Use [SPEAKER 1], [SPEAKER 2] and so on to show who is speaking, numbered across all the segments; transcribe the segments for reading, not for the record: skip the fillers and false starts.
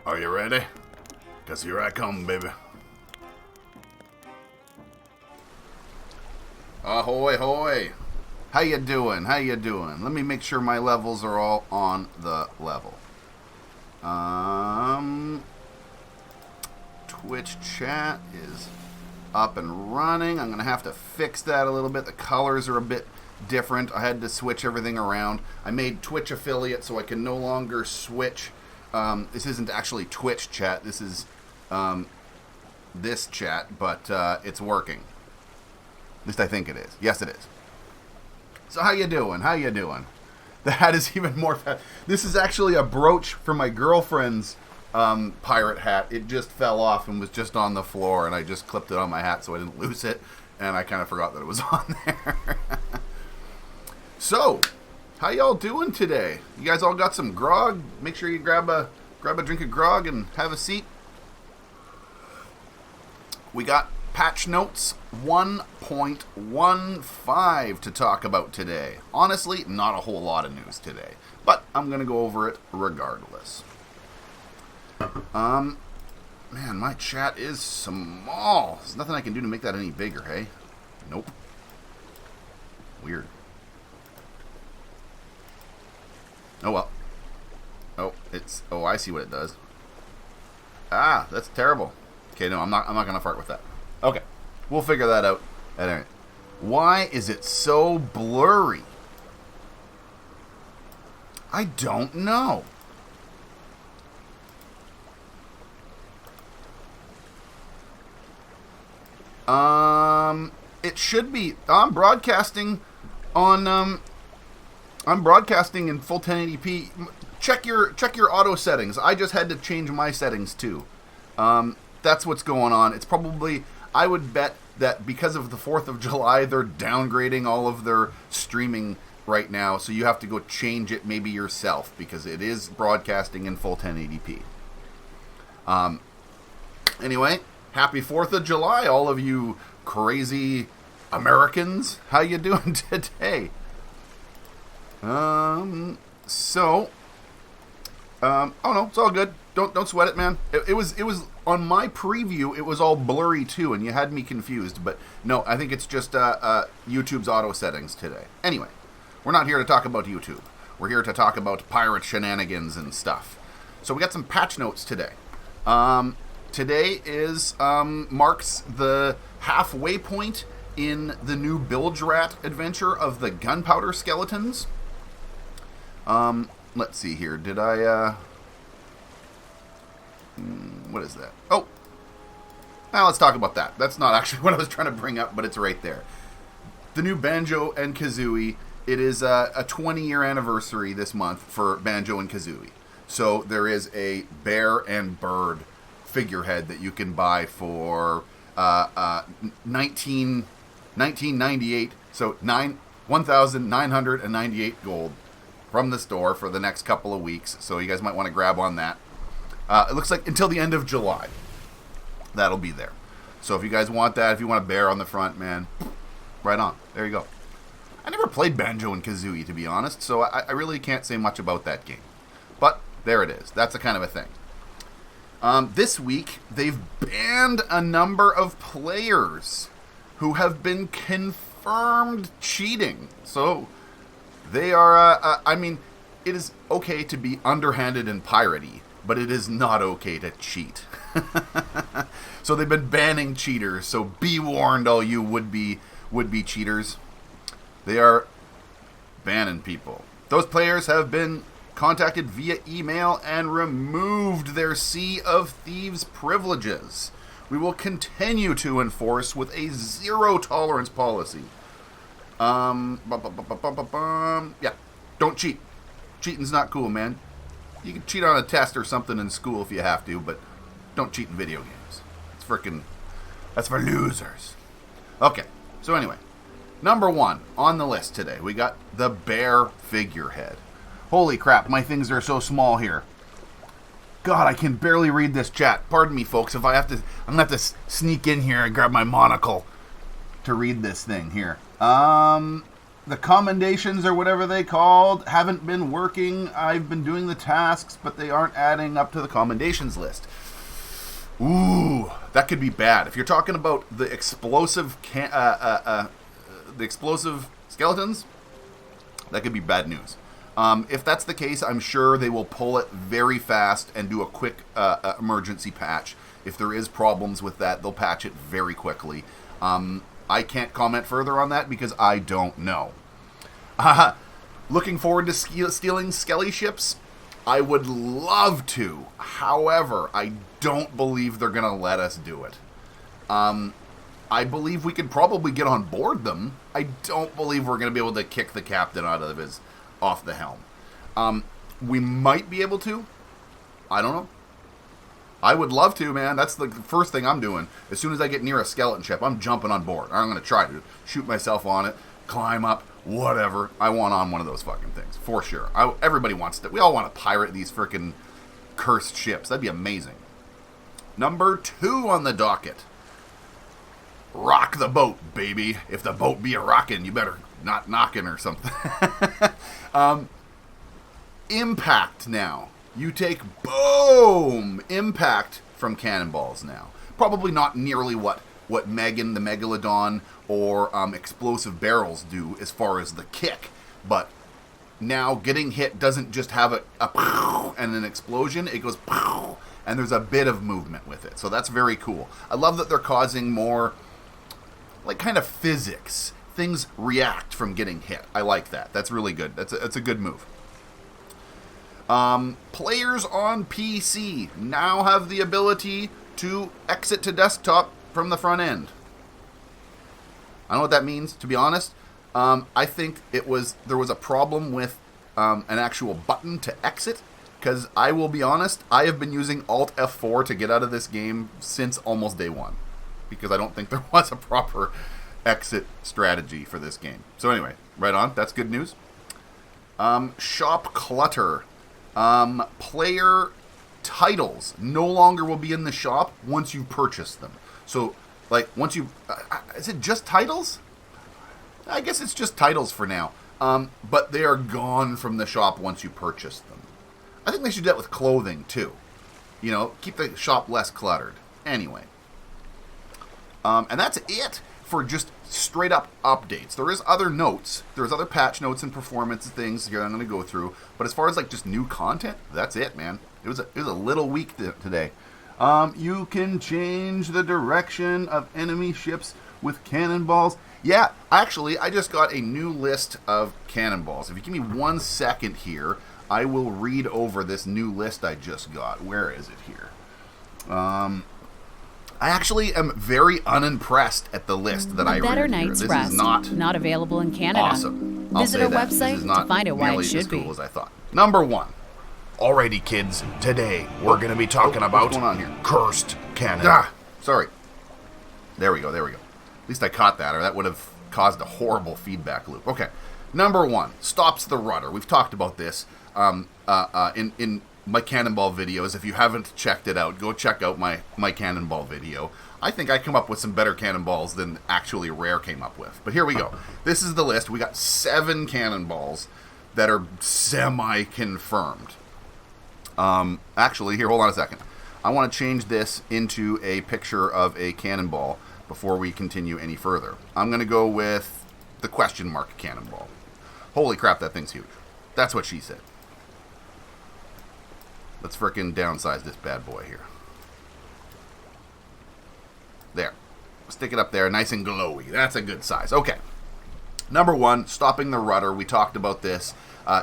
[SPEAKER 1] Are you ready? 'Cause here I come, baby. Ahoy, hoy. How you doing? How you doing? Let me make sure my levels are all on the level. Twitch chat is up and running. I'm going to have to fix that a little bit. The colors are a bit different. I had to switch everything around. I made Twitch affiliate so I can no longer switch. This isn't actually Twitch chat. This is this chat, but it's working. At least I think it is. Yes, it is. So how you doing? How you doing? The hat is even more fat. This is actually a brooch for my girlfriend's pirate hat. It just fell off and was just on the floor, and I just clipped it on my hat so I didn't lose it, and I kind of forgot that it was on there. So, how y'all doing today? You guys all got some grog? Make sure you grab a drink of grog and have a seat. We got patch notes 1.15 to talk about today. Honestly, not a whole lot of news today, but I'm going to go over it regardless. Man, my chat is small. There's nothing I can do to make that any bigger, hey? Nope. Weird. Oh, well. Oh, I see what it does. Ah, that's terrible. Okay, no, I'm not going to fart with that. Okay, we'll figure that out. At any rate. Why is it so blurry? I don't know. It should be. I'm broadcasting on. I'm broadcasting in full 1080p. Check your auto settings. I just had to change my settings too. That's what's going on. It's probably. I would bet that because of the 4th of July, they're downgrading all of their streaming right now, so you have to go change it maybe yourself, because it is broadcasting in full 1080p. Anyway, happy 4th of July, all of you crazy Americans. How you doing today? Oh no, it's all good. Don't sweat it, man. It was on my preview. It was all blurry too, and you had me confused. But no, I think it's just YouTube's auto settings today. Anyway, we're not here to talk about YouTube. We're here to talk about pirate shenanigans and stuff. So we got some patch notes today. Today is marks the halfway point in the new Bilge Rat adventure of the Gunpowder Skeletons. Let's see here. Did I? What is that? Oh! Now let's talk about that. That's not actually what I was trying to bring up, but it's right there. The new Banjo and Kazooie. It is a 20-year anniversary this month for Banjo and Kazooie. So there is a bear and bird figurehead that you can buy for 1998. So 1,998 gold from the store for the next couple of weeks. So you guys might want to grab on that. It looks like until the end of July. That'll be there. So if you guys want that, if you want a bear on the front, man, right on. There you go. I never played Banjo and Kazooie, to be honest, so I really can't say much about that game. But there it is. That's a kind of a thing. This week, they've banned a number of players who have been confirmed cheating. So they are, I mean, it is okay to be underhanded and piratey, but it is not okay to cheat. So they've been banning cheaters, so be warned, all you would-be cheaters. They are banning people. Those players have been contacted via email and removed their Sea of Thieves privileges. We will continue to enforce with a zero-tolerance policy. Yeah, don't cheat. Cheating's not cool, man. You can cheat on a test or something in school if you have to, but don't cheat in video games. That's for losers. Okay, so anyway, number 1 on the list today, we got the bear figurehead. Holy crap, my things are so small here. God, I can barely read this chat. Pardon me, folks, if I'm gonna have to sneak in here and grab my monocle to read this thing here. The commendations or whatever they called haven't been working. I've been doing the tasks, but they aren't adding up to the commendations list. Ooh, that could be bad. If you're talking about the explosive skeletons, that could be bad news. If that's the case, I'm sure they will pull it very fast and do a quick emergency patch. If there is problems with that, they'll patch it very quickly. I can't comment further on that because I don't know. Looking forward to stealing Skelly ships? I would love to. However, I don't believe they're going to let us do it. I believe we could probably get on board them. I don't believe we're going to be able to kick the captain off the helm. We might be able to. I don't know. I would love to, man. That's the first thing I'm doing. As soon as I get near a skeleton ship, I'm jumping on board. I'm going to try to shoot myself on it, climb up, whatever. I want on one of those fucking things, for sure. Everybody wants to. We all want to pirate these freaking cursed ships. That'd be amazing. Number 2 on the docket. Rock the boat, baby. If the boat be a rockin', you better not knockin' or something. Impact now. You take, boom, impact from Cannonballs now. Probably not nearly what Megan, the Megalodon, or explosive barrels do as far as the kick. But now getting hit doesn't just have a and an explosion. It goes and there's a bit of movement with it. So that's very cool. I love that they're causing more, like, kind of physics. Things react from getting hit. I like that. That's really good. That's a good move. Players on PC now have the ability to exit to desktop from the front end. I don't know what that means, to be honest. I think there was a problem with an actual button to exit, because I will be honest, I have been using Alt F4 to get out of this game since almost day one, because I don't think there was a proper exit strategy for this game. So anyway, right on. That's good news. Shop clutter. Player titles no longer will be in the shop once you purchase them. So, like, once you... is it just titles? I guess it's just titles for now. But they are gone from the shop once you purchase them. I think they should do that with clothing, too. You know, keep the shop less cluttered. Anyway. And that's it for just straight up updates. There is other notes. There's other patch notes and performance things here I'm going to go through. But as far as, like, just new content, that's it, man. It was a little weak today. You can change the direction of enemy ships with cannonballs. Yeah, actually, I just got a new list of cannonballs. If you give me 1 second here, I will read over this new list I just got. Where is it here? I actually am very unimpressed at the list that I read here.
[SPEAKER 2] Night's
[SPEAKER 1] This
[SPEAKER 2] Rest,
[SPEAKER 1] is not
[SPEAKER 2] available in Canada.
[SPEAKER 1] awesome.
[SPEAKER 2] Visit our website to find out why it should
[SPEAKER 1] as cool
[SPEAKER 2] be.
[SPEAKER 1] as I thought. Number 1.
[SPEAKER 3] Alrighty, kids. Today, we're going to be talking about
[SPEAKER 1] what's going on here?
[SPEAKER 3] cursed cannon.
[SPEAKER 1] Sorry. There we go. At least I caught that, or that would have caused a horrible feedback loop. Okay. Number 1. Stops the rudder. We've talked about this in my Cannonball videos. If you haven't checked it out, go check out my Cannonball video. I think I come up with some better cannonballs than actually Rare came up with. But here we go. This is the list. We got 7 cannonballs that are semi-confirmed. Actually, here, hold on a second. I want to change this into a picture of a cannonball before we continue any further. I'm going to go with the question mark cannonball. Holy crap, that thing's huge. That's what she said. Let's frickin' downsize this bad boy here. There. Stick it up there, nice and glowy. That's a good size. Okay. Number 1, stopping the rudder. We talked about this.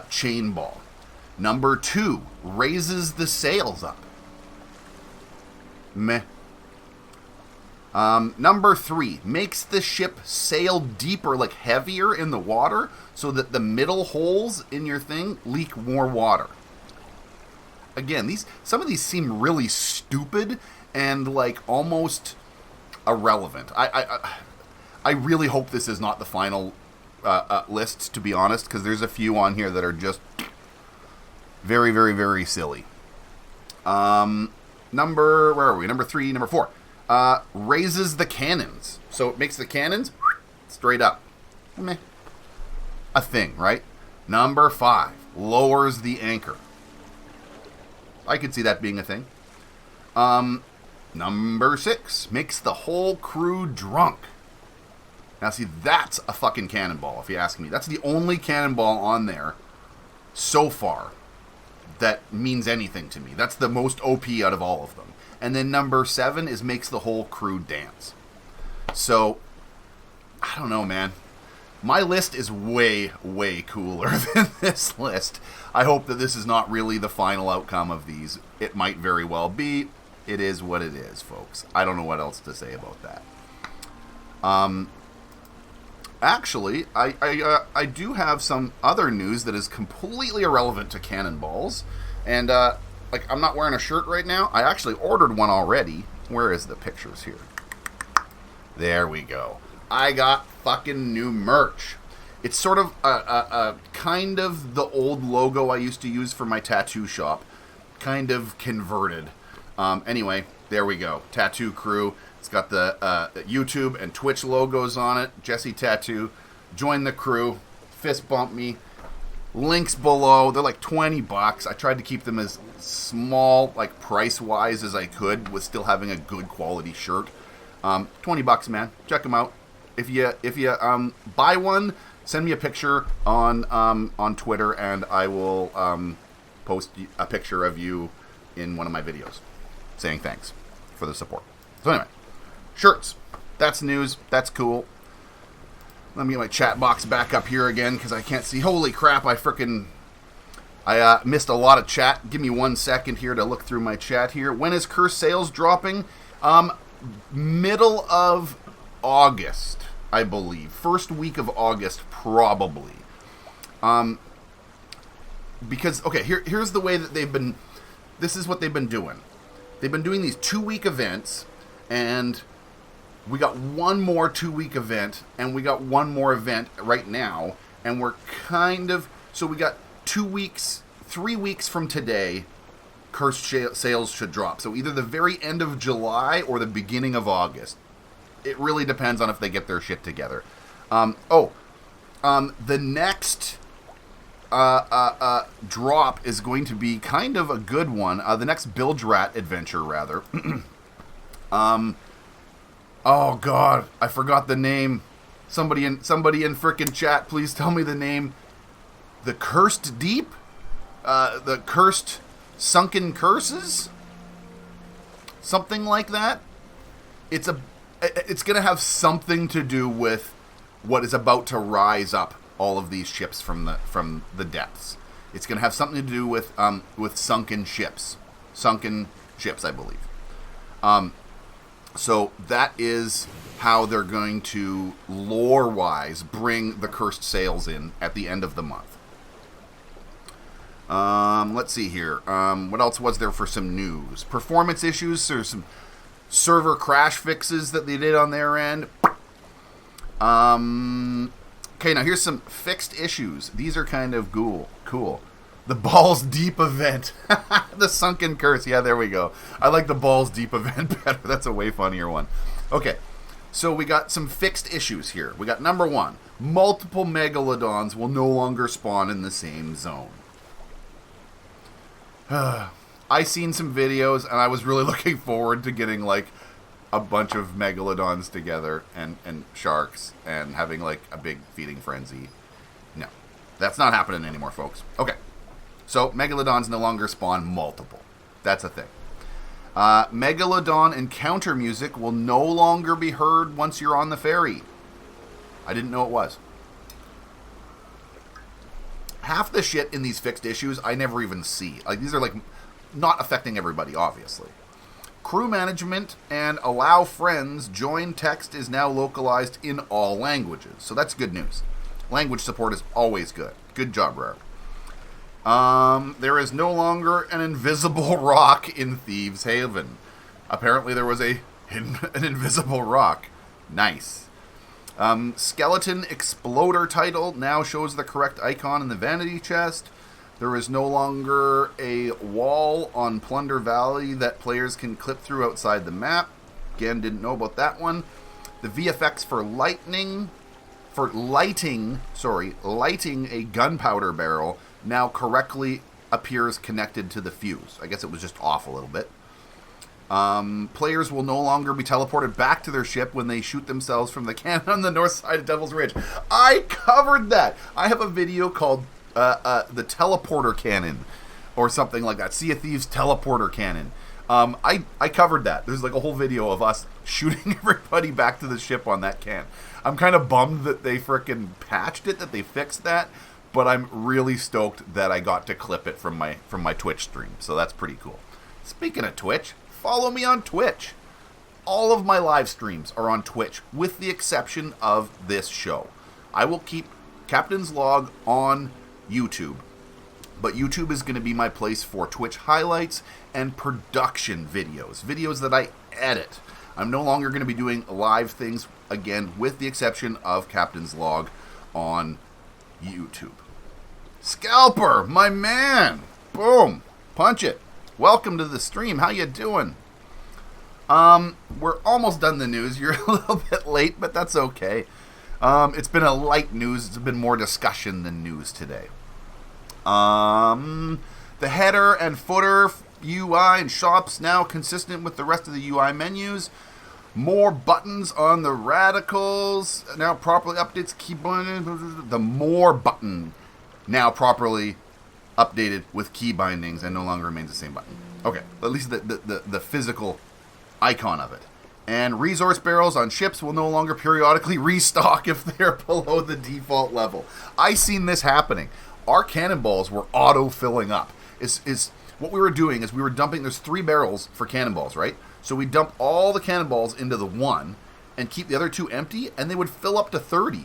[SPEAKER 1] Chain ball. Number 2, raises the sails up. Meh. Number 3, makes the ship sail deeper, like heavier in the water, so that the middle holes in your thing leak more water. Again, some of these seem really stupid and, like, almost irrelevant. I really hope this is not the final list, to be honest, because there's a few on here that are just very, very, very silly. Where are we? Number 3, number 4. Raises the cannons. So it makes the cannons straight up. Meh. a thing, right? Number 5, lowers the anchor. I could see that being a thing. Number 6, makes the whole crew drunk. Now, see, that's a fucking cannonball, if you ask me. That's the only cannonball on there so far that means anything to me. That's the most OP out of all of them. And then number 7 is makes the whole crew dance. So, I don't know, man. My list is way, way cooler than this list. I hope that this is not really the final outcome of these. It might very well be. It is what it is, folks. I don't know what else to say about that. Actually, I do have some other news that is completely irrelevant to Cannonballs. And, I'm not wearing a shirt right now. I actually ordered one already. Where is the pictures here? There we go. I got fucking new merch. It's sort of a kind of the old logo I used to use for my tattoo shop. Kind of converted. Anyway, there we go. Tattoo Crew. It's got the YouTube and Twitch logos on it. Jesse Tattoo. Join the crew. Fist bump me. Links below. They're like $20. I tried to keep them as small, like price-wise as I could, with still having a good quality shirt. $20, man. Check them out. If you buy one, send me a picture on Twitter, and I will post a picture of you in one of my videos, saying thanks for the support. So anyway, shirts. That's news. That's cool. Let me get my chat box back up here again because I can't see. Holy crap! I missed a lot of chat. Give me 1 second here to look through my chat here. When is Curse Sales dropping? Middle of August, I believe. First week of August, probably. Because, okay, here's the way that they've been... This is what they've been doing. They've been doing these 2-week events, and we got one more 2-week event, and we got one more event right now, and we're kind of... So we got 2 weeks, 3 weeks from today, Cursed Sales should drop. So either the very end of July or the beginning of August. It really depends on if they get their shit together. The next drop is going to be kind of a good one. The next Bilge Rat adventure, rather. Oh God, I forgot the name. Somebody in frickin' chat, please tell me the name. The Cursed Deep? The Cursed Sunken Curses? Something like that? It's going to have something to do with what is about to rise up all of these ships from the depths. It's going to have something to do with sunken ships. Sunken ships, I believe. So that is how they're going to, lore-wise, bring the Cursed Sales in at the end of the month. Let's see here. What else was there for some news? Performance issues. There's some server crash fixes that they did on their end. Okay, now here's some fixed issues. These are kind of cool. The Balls Deep event. The Sunken Curse. Yeah, there we go. I like the Balls Deep event better. That's a way funnier one. Okay, so we got some fixed issues here. We got number 1. Multiple Megalodons will no longer spawn in the same zone. I seen some videos, and I was really looking forward to getting, like, a bunch of Megalodons together and sharks and having, like, a big feeding frenzy. No, that's not happening anymore, folks. Okay. So, Megalodons no longer spawn multiple. That's a thing. Megalodon encounter music will no longer be heard once you're on the ferry. I didn't know it was. Half the shit in these fixed issues I never even see. Like, these are, like, not affecting everybody, obviously. Crew management and allow friends join text is now localized in all languages. So that's good news. Language support is always good. Good job, Rare. There is no longer an invisible rock in Thieves Haven. Apparently there was an invisible rock. Nice. Skeleton Exploder title now shows the correct icon in the vanity chest. There is no longer a wall on Plunder Valley that players can clip through outside the map. Again, didn't know about that one. The VFX for Lightning for lighting a gunpowder barrel now correctly appears connected to the fuse. I guess it was just off a little bit. Players will no longer be teleported back to their ship when they shoot themselves from the cannon on the north side of Devil's Ridge. I covered that. I have a video called the teleporter cannon or something like that. Sea of Thieves teleporter cannon. I covered that. There's like a whole video of us shooting everybody back to the ship on that can. I'm kind of bummed that they frickin' patched it, that they fixed that, but I'm really stoked that I got to clip it from my Twitch stream. So that's pretty cool. Speaking of Twitch, follow me on Twitch. All of my live streams are on Twitch, with the exception of this show. I will keep Captain's Log on YouTube, but YouTube is going to be my place for Twitch highlights and production videos that I edit. I'm no longer going to be doing live things, again, with the exception of Captain's Log on YouTube. Scalper, my man! Boom! Punch it. Welcome to the stream. How you doing? We're almost done the news. You're a little bit late, but that's okay. It's been a light news. It's been more discussion than news today. The header and footer UI and shops now consistent with the rest of the UI menus. More buttons on the radicals. Now properly updates key bindings. The more button now properly updated with key bindings and no longer remains the same button. Okay, at least the physical icon of it. And resource barrels on ships will no longer periodically restock if they're below the default level. I seen this happening. Our cannonballs were auto-filling up. Is what we were doing is we were dumping, there's 3 barrels for cannonballs, right? So we dump all the cannonballs into the one and keep the other 2 empty, and they would fill up to 30,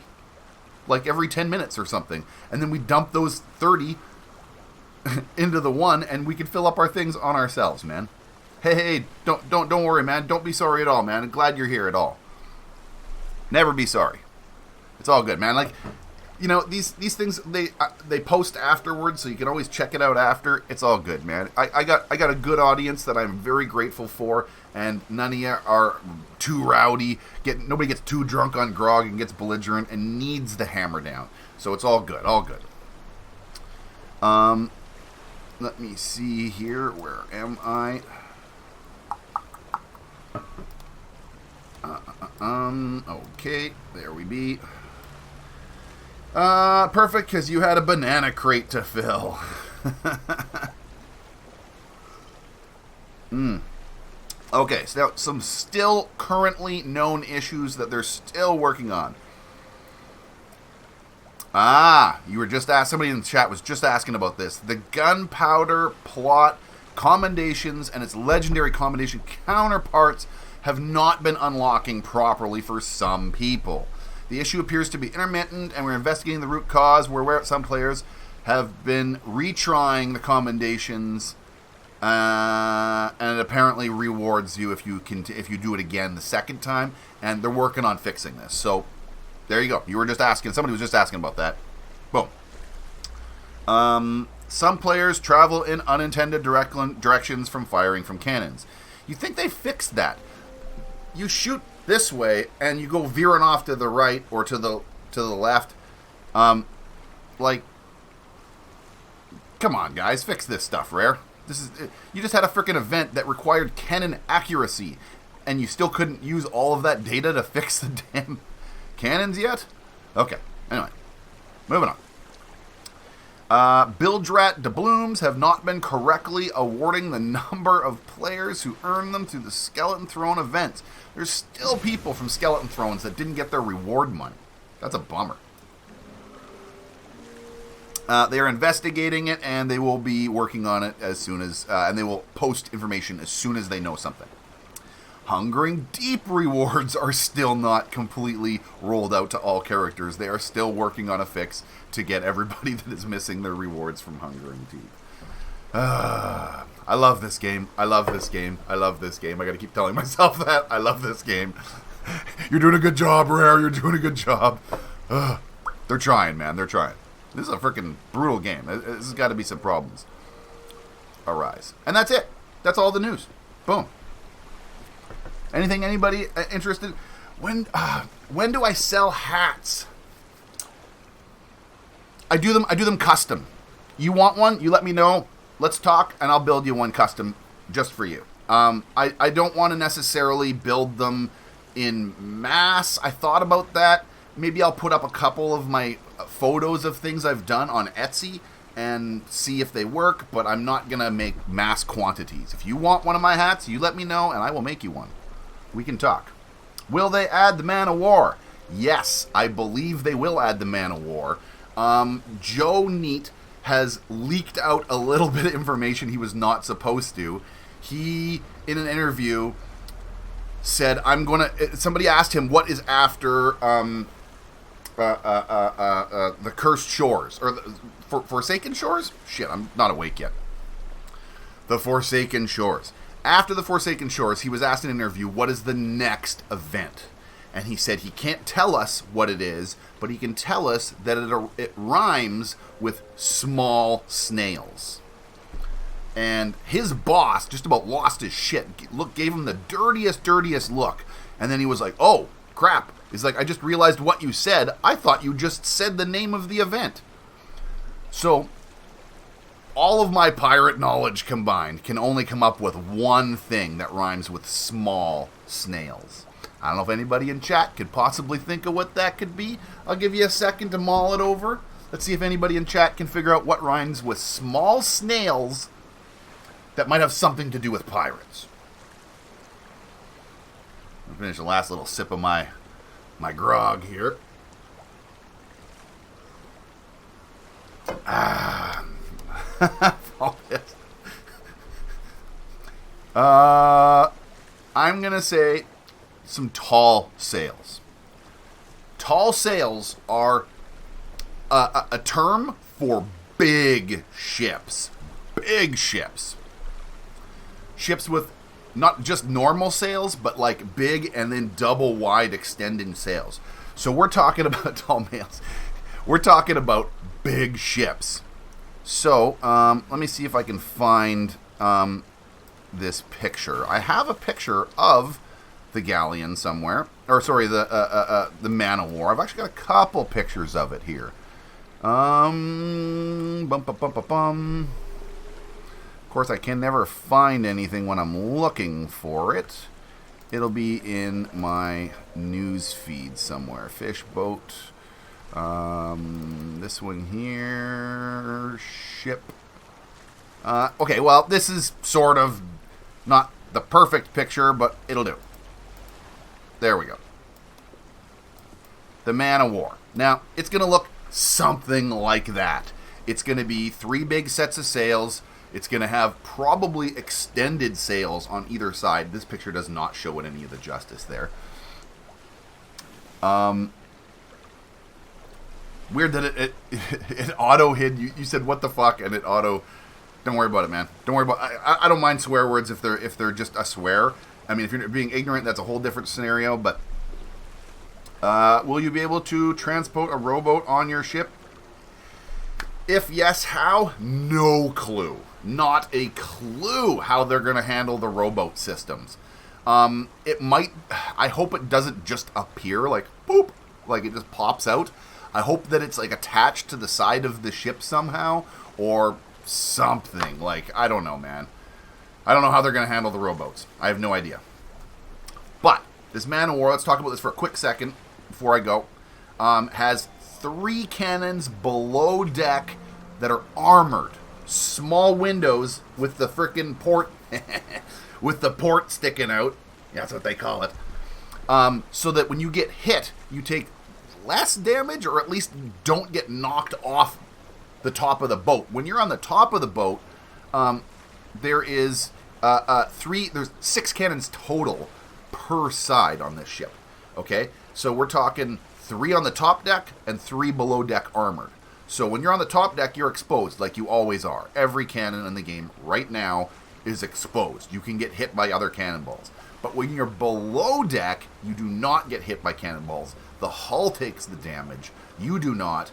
[SPEAKER 1] like every 10 minutes or something. And then we dump those 30 into the one, and we could fill up our things on ourselves, man. Hey, don't worry, man. Don't be sorry at all, man. I'm glad you're here at all. Never be sorry. It's all good, man. Like, you know, these things they post afterwards, so you can always check it out after. It's all good, man. I got a good audience that I'm very grateful for, and none of you are too rowdy. Nobody gets too drunk on grog and gets belligerent and needs the hammer down. So it's all good, all good. Let me see here. Where am I? Okay, there we be. Perfect, because you had a banana crate to fill. Okay, so now some still currently known issues that they're still working on. You were just asked, somebody in the chat was just asking about this. The gunpowder plot commendations and its legendary commendation counterparts have not been unlocking properly for some people. The issue appears to be intermittent, and we're investigating the root cause. We're aware that some players have been retrying the commendations, and it apparently rewards you if you do it again the second time, and they're working on fixing this. So there you go. You were just asking. Somebody was just asking about that. Boom. Some players travel in unintended directions from firing from cannons. You think they fixed that? You shoot this way and you go veering off to the right or to the left. Like, come on, guys, fix this stuff, Rare. You just had a freaking event that required cannon accuracy, and you still couldn't use all of that data to fix the damn cannons yet? Okay, anyway, moving on. Bildrat doubloons have not been correctly awarding the number of players who earn them through the Skeleton Throne events. There's still people from Skeleton Thrones that didn't get their reward money. That's a bummer. They are investigating it, and they will be working on it as soon as, and they will post information as soon as they know something. Hungering Deep rewards are still not completely rolled out to all characters. They are still working on a fix to get everybody that is missing their rewards from Hungering Deep. I love this game. I love this game. I love this game. I gotta keep telling myself that. I love this game. You're doing a good job, Rare. You're doing a good job. They're trying, man. They're trying. This is a freaking brutal game. This has got to be some problems arise. And that's it. That's all the news. Boom. Anything, anybody interested? When do I sell hats? I do them custom. You want one? You let me know. Let's talk, and I'll build you one custom just for you. I don't want to necessarily build them in mass. I thought about that. Maybe I'll put up a couple of my photos of things I've done on Etsy and see if they work, but I'm not going to make mass quantities. If you want one of my hats, you let me know, and I will make you one. We can talk. Will they add the Man of War? Yes, I believe they will add the Man of War. Joe Neat has leaked out a little bit of information he was not supposed to. He, in an interview, said, somebody asked him what is after the Cursed Shores, or the Forsaken Shores? Shit, I'm not awake yet. The Forsaken Shores. After the Forsaken Shores, he was asked in an interview, what is the next event? And he said he can't tell us what it is, but he can tell us that it rhymes with small snails. And his boss just about lost his shit. Gave him the dirtiest look. And then he was like, oh, crap. He's like, I just realized what you said. I thought you just said the name of the event. So, all of my pirate knowledge combined can only come up with one thing that rhymes with small snails. I don't know if anybody in chat could possibly think of what that could be. I'll give you a second to mull it over. Let's see if anybody in chat can figure out what rhymes with small snails that might have something to do with pirates. I'll finish the last little sip of my grog here. I'm going to say some tall sails. Tall sails are a term for big ships. Big ships. Ships with not just normal sails, but like big and then double wide extending sails. So we're talking about tall sails. We're talking about big ships. So let me see if I can find this picture. I have a picture of the galleon somewhere, or sorry, the Man of War. I've actually got a couple pictures of it here. Of course, I can never find anything when I'm looking for it. It'll be in my news feed somewhere. Fish boat. This one here. Ship. Okay, well, this is sort of not the perfect picture, but it'll do. There we go. The Man of War. Now, it's going to look something like that. It's going to be 3 big sets of sails. It's going to have probably extended sails on either side. This picture does not show it any of the justice there. Weird that it auto hid. You said what the fuck, and it auto. Don't worry about it, man. Don't worry about. I don't mind swear words if they're just a swear. I mean, if you're being ignorant, that's a whole different scenario. But will you be able to transport a rowboat on your ship? If yes, how? No clue. Not a clue how they're going to handle the rowboat systems. It might. I hope it doesn't just appear like boop, like it just pops out. I hope that it's like attached to the side of the ship somehow or something. Like, I don't know, man. I don't know how they're going to handle the rowboats. I have no idea. But this Man of War, let's talk about this for a quick second before I go, has 3 cannons below deck that are armored. Small windows with the frickin' port, with the port sticking out. Yeah, that's what they call it. So that when you get hit, you take less damage, or at least don't get knocked off the top of the boat. When you're on the top of the boat, there's 6 cannons total per side on this ship. Okay, so we're talking 3 on the top deck and 3 below deck armored. So when you're on the top deck, you're exposed like you always are. Every cannon in the game right now is exposed. You can get hit by other cannonballs. But when you're below deck, you do not get hit by cannonballs. The hull takes the damage. You do not.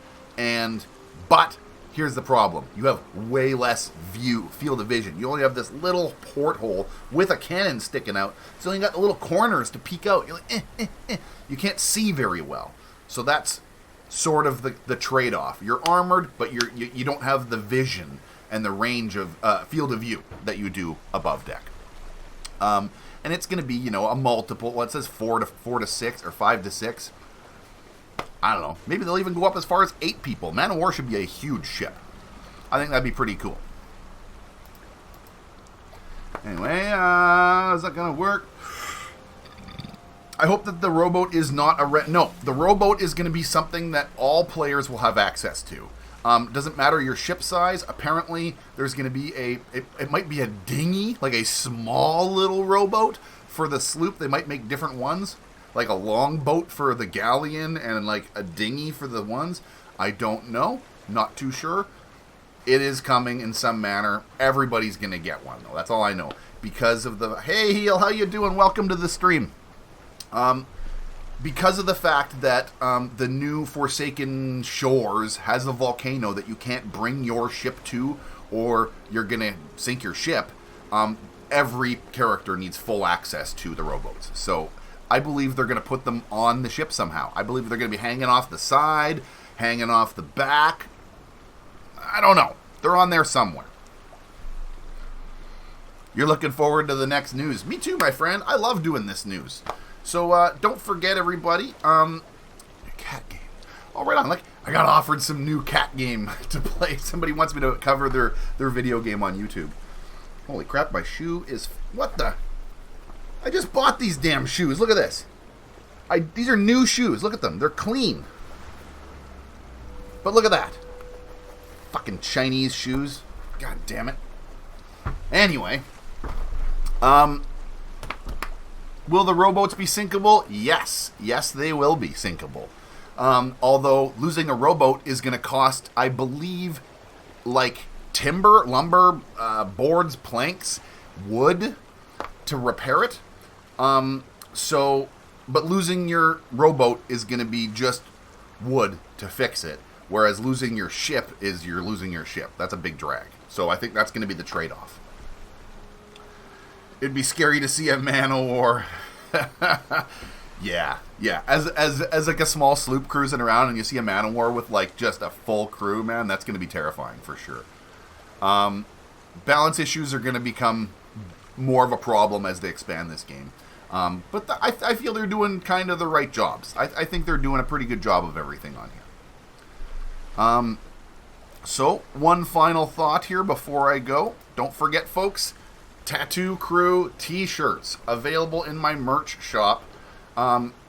[SPEAKER 1] But here's the problem. You have way less field of vision. You only have this little porthole with a cannon sticking out. So you got the little corners to peek out. You're like, You can't see very well. So that's sort of the trade-off. You're armored, but you don't have the vision and the range of field of view that you do above deck. And it's going to be, a multiple. Well, it says 4 to 6 or 5 to 6. I don't know. Maybe they'll even go up as far as 8 people. Man of War should be a huge ship. I think that'd be pretty cool. Anyway, is that going to work? I hope that the rowboat is not a... No, the rowboat is going to be something that all players will have access to. Doesn't matter your ship size. Apparently, there's going to be it might be a dinghy, like a small little rowboat for the sloop. They might make different ones, like a long boat for the galleon and like a dinghy for the ones. I don't know. Not too sure. It is coming in some manner. Everybody's going to get one, though. That's all I know. Because of the... Hey, Heel, how you doing? Welcome to the stream. Because of the fact that the new Forsaken Shores has a volcano that you can't bring your ship to or you're going to sink your ship, every character needs full access to the rowboats. So I believe they're going to put them on the ship somehow. I believe they're going to be hanging off the side, hanging off the back. I don't know. They're on there somewhere. You're looking forward to the next news. Me too, my friend. I love doing this news. So don't forget, everybody, cat game. Oh, right on. Like, I got offered some new cat game to play. Somebody wants me to cover their video game on YouTube. Holy crap, my shoe is... What the... I just bought these damn shoes. Look at this. These are new shoes. Look at them. They're clean. But look at that. Fucking Chinese shoes. God damn it. Anyway. Will the rowboats be sinkable? Yes. Yes, they will be sinkable. Although losing a rowboat is going to cost, I believe, like timber, lumber, boards, planks, wood to repair it. But losing your rowboat is going to be just wood to fix it. Whereas losing your ship is you're losing your ship. That's a big drag. So I think that's going to be the trade-off. It'd be scary to see a man of war. Yeah. As like a small sloop cruising around and you see a man of war with like just a full crew, man, that's going to be terrifying for sure. Balance issues are going to become more of a problem as they expand this game. But I feel they're doing kind of the right jobs. I think they're doing a pretty good job of everything on here. So, one final thought here before I go. Don't forget, folks, Tattoo Crew t-shirts available in my merch shop.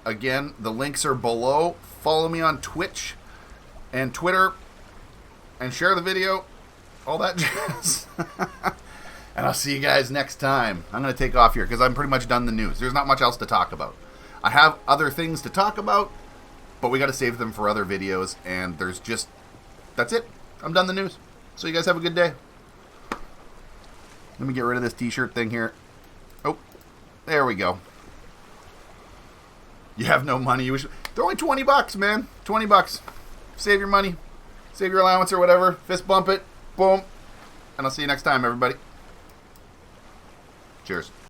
[SPEAKER 1] Again, the links are below. Follow me on Twitch and Twitter and share the video. All that jazz. And I'll see you guys next time. I'm going to take off here because I'm pretty much done the news. There's not much else to talk about. I have other things to talk about, but we got to save them for other videos, and there's just... That's it. I'm done the news. So you guys have a good day. Let me get rid of this t-shirt thing here. Oh, there we go. You have no money. They're only $20, man. $20. Save your money. Save your allowance or whatever. Fist bump it. Boom. And I'll see you next time, everybody. Cheers.